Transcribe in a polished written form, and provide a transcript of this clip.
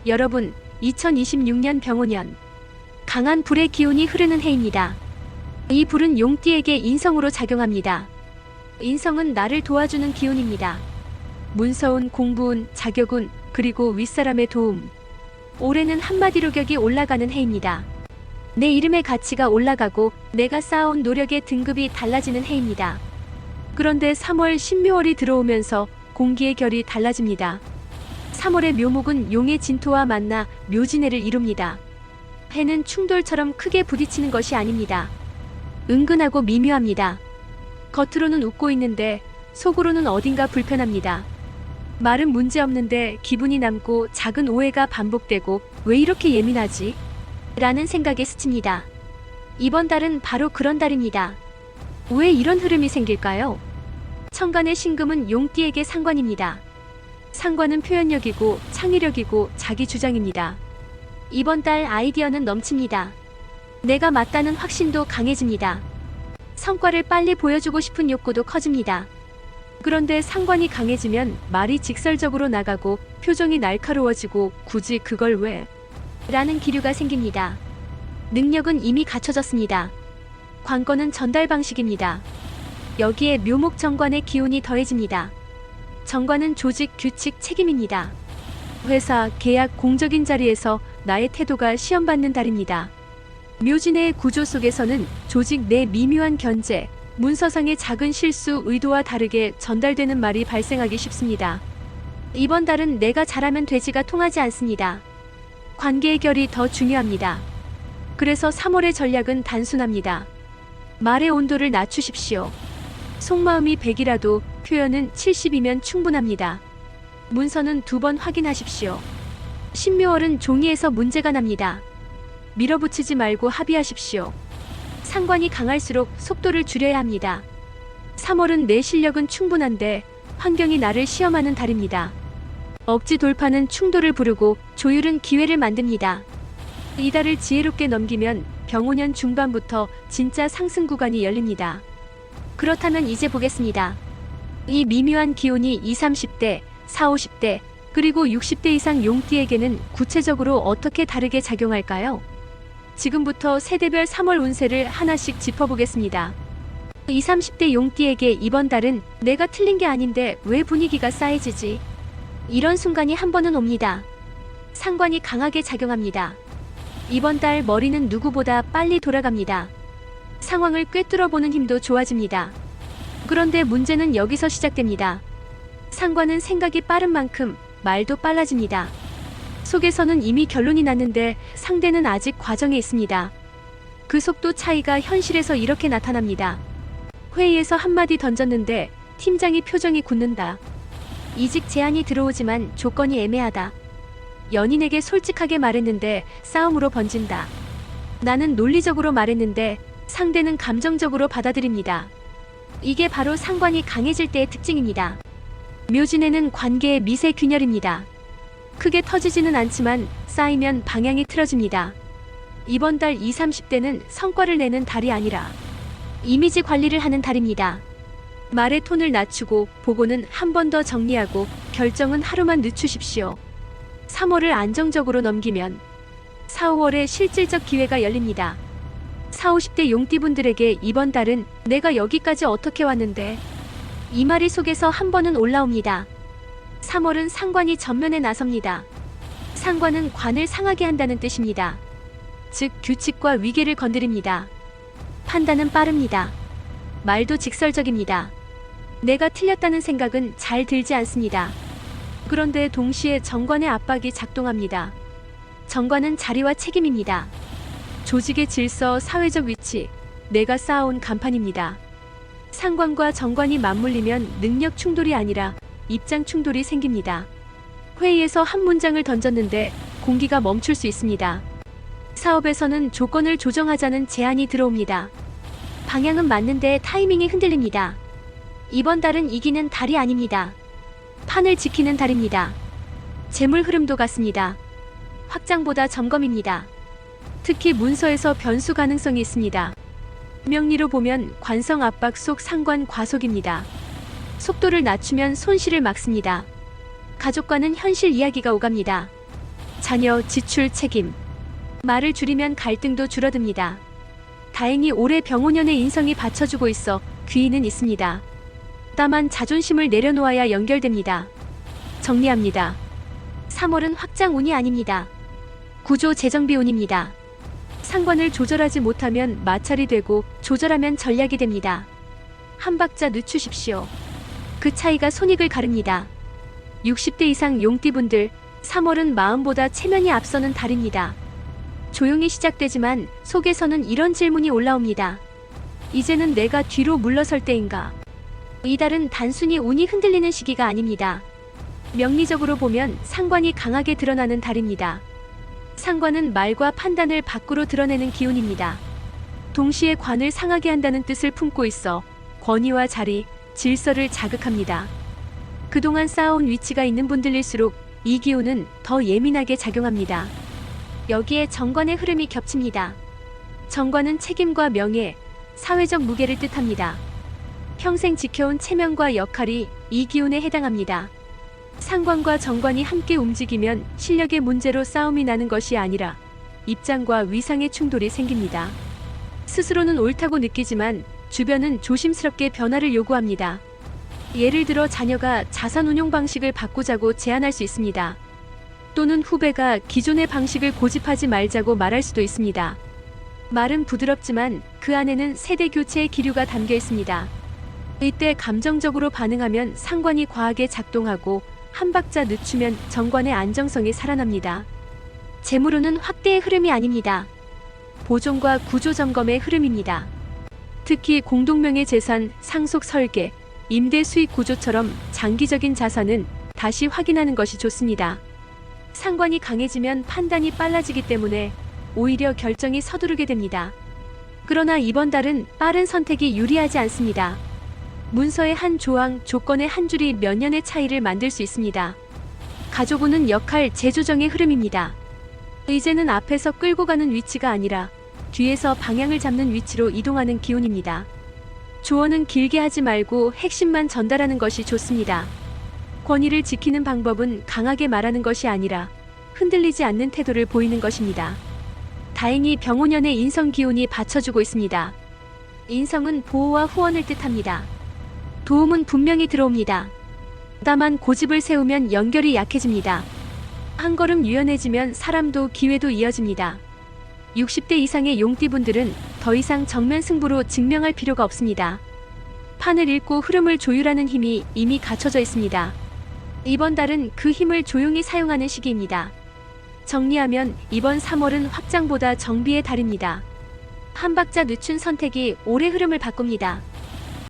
여러분, 2026년 병오년. 강한 불의 기운이 흐르는 해입니다. 이 불은 용띠에게 인성으로 작용합니다. 인성은 나를 도와주는 기운입니다. 문서운, 공부운, 자격운, 그리고 윗사람의 도움. 올해는 한마디로 격이 올라가는 해입니다. 내 이름의 가치가 올라가고 내가 쌓아온 노력의 등급이 달라지는 해입니다. 그런데 3월 신묘월이 들어오면서 공기의 결이 달라집니다. 3월의 묘목은 용의 진토와 만나 묘진해를 이룹니다. 해는 충돌처럼 크게 부딪히는 것이 아닙니다. 은근하고 미묘합니다. 겉으로는 웃고 있는데 속으로는 어딘가 불편합니다. 말은 문제없는데 기분이 남고 작은 오해가 반복되고 왜 이렇게 예민하지? 라는 생각에 스칩니다. 이번 달은 바로 그런 달입니다. 왜 이런 흐름이 생길까요? 천간의 신금은 용띠에게 상관입니다. 상관은 표현력이고 창의력이고 자기 주장입니다. 이번 달 아이디어는 넘칩니다. 내가 맞다는 확신도 강해집니다. 성과를 빨리 보여주고 싶은 욕구도 커집니다. 그런데 상관이 강해지면 말이 직설적으로 나가고 표정이 날카로워지고 굳이 그걸 왜? 라는 기류가 생깁니다. 능력은 이미 갖춰졌습니다. 관건은 전달 방식입니다. 여기에 묘목 정관의 기운이 더해집니다. 정관은 조직, 규칙, 책임입니다. 회사, 계약, 공적인 자리에서 나의 태도가 시험받는 달입니다. 묘진의 구조 속에서는 조직 내 미묘한 견제, 문서상의 작은 실수, 의도와 다르게 전달되는 말이 발생하기 쉽습니다. 이번 달은 내가 잘하면 되지가 통하지 않습니다. 관계의 결이 더 중요합니다. 그래서 3월의 전략은 단순합니다. 말의 온도를 낮추십시오. 속마음이 100이라도 표현은 70이면 충분합니다. 문서는 2번 확인하십시오. 신묘월은 종이에서 문제가 납니다. 밀어붙이지 말고 합의하십시오. 상관이 강할수록 속도를 줄여야 합니다. 3월은 내 실력은 충분한데 환경이 나를 시험하는 달입니다. 억지 돌파는 충돌을 부르고 조율은 기회를 만듭니다. 이 달을 지혜롭게 넘기면 병오년 중반부터 진짜 상승 구간이 열립니다. 그렇다면 이제 보겠습니다. 이 미묘한 기운이 20, 30대, 40, 50대, 그리고 60대 이상 용띠에게는 구체적으로 어떻게 다르게 작용할까요? 지금부터 세대별 3월 운세를 하나씩 짚어보겠습니다. 20, 30대 용띠에게 이번 달은 내가 틀린 게 아닌데 왜 분위기가 싸해지지? 이런 순간이 한 번은 옵니다. 상관이 강하게 작용합니다. 이번 달 머리는 누구보다 빨리 돌아갑니다. 상황을 꿰뚫어보는 힘도 좋아집니다. 그런데 문제는 여기서 시작됩니다. 상관은 생각이 빠른 만큼 말도 빨라집니다. 속에서는 이미 결론이 났는데 상대는 아직 과정에 있습니다. 그 속도 차이가 현실에서 이렇게 나타납니다. 회의에서 한마디 던졌는데 팀장이 표정이 굳는다. 이직 제안이 들어오지만 조건이 애매하다. 연인에게 솔직하게 말했는데 싸움으로 번진다. 나는 논리적으로 말했는데 상대는 감정적으로 받아들입니다. 이게 바로 상관이 강해질 때의 특징입니다. 묘진에는 관계의 미세 균열입니다. 크게 터지지는 않지만 쌓이면 방향이 틀어집니다. 이번 달 20, 30대는 성과를 내는 달이 아니라 이미지 관리를 하는 달입니다. 말의 톤을 낮추고 보고는 한 번 더 정리하고 결정은 하루만 늦추십시오. 3월을 안정적으로 넘기면 4, 5월에 실질적 기회가 열립니다. 40, 50대 용띠분들에게 이번 달은 내가 여기까지 어떻게 왔는데? 이 말이 속에서 한 번은 올라옵니다. 3월은 상관이 전면에 나섭니다. 상관은 관을 상하게 한다는 뜻입니다. 즉 규칙과 위계를 건드립니다. 판단은 빠릅니다. 말도 직설적입니다. 내가 틀렸다는 생각은 잘 들지 않습니다. 그런데 동시에 정관의 압박이 작동합니다. 정관은 자리와 책임입니다. 조직의 질서, 사회적 위치, 내가 쌓아온 간판입니다. 상관과 정관이 맞물리면 능력 충돌이 아니라 입장 충돌이 생깁니다. 회의에서 한 문장을 던졌는데 공기가 멈출 수 있습니다. 사업에서는 조건을 조정하자는 제안이 들어옵니다. 방향은 맞는데 타이밍이 흔들립니다. 이번 달은 이기는 달이 아닙니다. 판을 지키는 달입니다. 재물 흐름도 같습니다. 확장보다 점검입니다. 특히 문서에서 변수 가능성이 있습니다. 명리로 보면 관성 압박 속 상관 과속입니다. 속도를 낮추면 손실을 막습니다. 가족과는 현실 이야기가 오갑니다. 자녀, 지출, 책임. 말을 줄이면 갈등도 줄어듭니다. 다행히 올해 병오년의 인성이 받쳐주고 있어 귀인은 있습니다. 다만 자존심을 내려놓아야 연결됩니다. 정리합니다. 3월은 확장 운이 아닙니다. 구조 재정비 운입니다. 상관을 조절하지 못하면 마찰이 되고 조절하면 전략이 됩니다. 한 박자 늦추십시오. 그 차이가 손익을 가릅니다. 60대 이상 용띠분들, 3월은 마음보다 체면이 앞서는 달입니다. 조용히 시작되지만 속에서는 이런 질문이 올라옵니다. 이제는 내가 뒤로 물러설 때인가? 이 달은 단순히 운이 흔들리는 시기가 아닙니다. 명리적으로 보면 상관이 강하게 드러나는 달입니다. 상관은 말과 판단을 밖으로 드러내는 기운입니다. 동시에 관을 상하게 한다는 뜻을 품고 있어 권위와 자리, 질서를 자극합니다. 그동안 쌓아온 위치가 있는 분들일수록 이 기운은 더 예민하게 작용합니다. 여기에 정관의 흐름이 겹칩니다. 정관은 책임과 명예, 사회적 무게를 뜻합니다. 평생 지켜온 체면과 역할이 이 기운에 해당합니다. 상관과 정관이 함께 움직이면 실력의 문제로 싸움이 나는 것이 아니라 입장과 위상의 충돌이 생깁니다. 스스로는 옳다고 느끼지만 주변은 조심스럽게 변화를 요구합니다. 예를 들어 자녀가 자산 운용 방식을 바꾸자고 제안할 수 있습니다. 또는 후배가 기존의 방식을 고집하지 말자고 말할 수도 있습니다. 말은 부드럽지만 그 안에는 세대 교체의 기류가 담겨 있습니다. 이때 감정적으로 반응하면 상관이 과하게 작동하고 한 박자 늦추면 정관의 안정성이 살아납니다. 재물운은 확대의 흐름이 아닙니다. 보존과 구조 점검의 흐름입니다. 특히 공동명의 재산, 상속 설계, 임대 수익 구조처럼 장기적인 자산은 다시 확인하는 것이 좋습니다. 상관이 강해지면 판단이 빨라지기 때문에 오히려 결정이 서두르게 됩니다. 그러나 이번 달은 빠른 선택이 유리하지 않습니다. 문서의 한 조항, 조건의 한 줄이 몇 년의 차이를 만들 수 있습니다. 가족운은 역할 재조정의 흐름입니다. 이제는 앞에서 끌고 가는 위치가 아니라 뒤에서 방향을 잡는 위치로 이동하는 기운입니다. 조언은 길게 하지 말고 핵심만 전달하는 것이 좋습니다. 권위를 지키는 방법은 강하게 말하는 것이 아니라 흔들리지 않는 태도를 보이는 것입니다. 다행히 병오년의 인성 기운이 받쳐주고 있습니다. 인성은 보호와 후원을 뜻합니다. 도움은 분명히 들어옵니다. 다만 고집을 세우면 연결이 약해집니다. 한 걸음 유연해지면 사람도 기회도 이어집니다. 60대 이상의 용띠분들은 더 이상 정면 승부로 증명할 필요가 없습니다. 판을 읽고 흐름을 조율하는 힘이 이미 갖춰져 있습니다. 이번 달은 그 힘을 조용히 사용하는 시기입니다. 정리하면 이번 3월은 확장보다 정비의 달입니다. 한 박자 늦춘 선택이 올해 흐름을 바꿉니다.